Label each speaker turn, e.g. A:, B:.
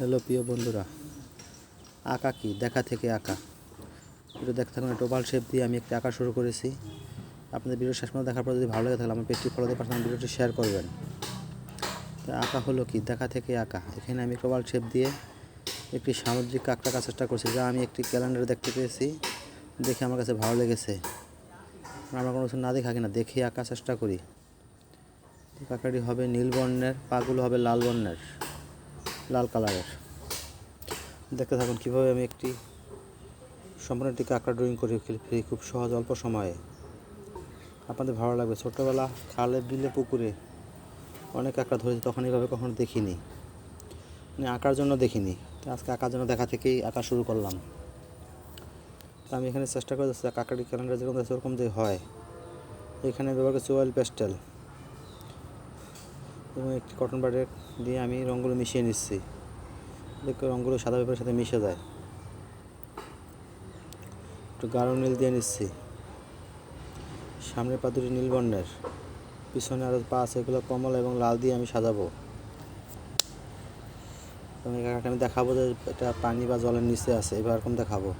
A: Hello প্রিয় বন্ধুরা, আঁকা কি দেখা থেকে আঁকা ভিডিও দেখতে থাকুন। একটা ওভাল শেপ দিয়ে আমি একটা আঁকা শুরু করেছি। আপনাদের ভিডিও শেষ পর্যন্ত দেখার পর যদি ভালো লাগে তাহলে আমার পেজটি ফলো দিয়ে পাশে ভিডিওটি শেয়ার করবেন। তো আঁকা হলো কি দেখা থেকে আঁকা। এখানে আমি একটা ওভাল শেপ দিয়ে একটি সামুদ্রিক কাঁকড়া আঁকার চেষ্টা করছি, যা আমি একটি ক্যালেন্ডারে দেখতে পেয়েছি, দেখে আমার কাছে ভালো লেগেছে। আমরা কোনো কিছু না দেখে আঁকি না, দেখে আঁকার চেষ্টা করি। কাঁকড়াটি হবে নীল বর্ণের, পাগুলো হবে লাল বর্ণের, লাল কালারের। দেখতে থাকুন কীভাবে আমি একটি সম্পূর্ণ একটি কাঁকড়া ড্রয়িং করে ফেলি খুব সহজ অল্প সময়ে। আপনাদের ভালো লাগবে। ছোটোবেলা খালে বিলে পুকুরে অনেক কাঁকড়া ধরেছি, তখন এইভাবে কখনো দেখিনি, মানে আঁকার জন্য দেখিনি। তো আজকে আঁকার জন্য দেখা থেকেই আঁকা শুরু করলাম। তো আমি এখানে চেষ্টা করে যাচ্ছি কাঁকড়াটি ক্যালেন্ডার যেরকম আছে ওরকম দিয়ে হয়। এখানে ব্যবহার করছি অয়েল প্যাস্টেল এবং একটি কটন বাডের দিয়ে আমি রঙগুলো মিশিয়ে নিচ্ছি। দেখতে রঙগুলো সাদা পেপারের সাথে মিশে যায়। একটু গাঢ় নীল দিয়ে নিচ্ছি। সামনের পা দুটি নীল বর্ণের, পিছনে আরও পা আছে, এগুলো কমলা এবং লাল দিয়ে আমি সাজাবো। এবং এই কাঁকড়াটা আমি দেখাবো যে এটা পানি বা জলের নিচে আছে, এরকম দেখাবো।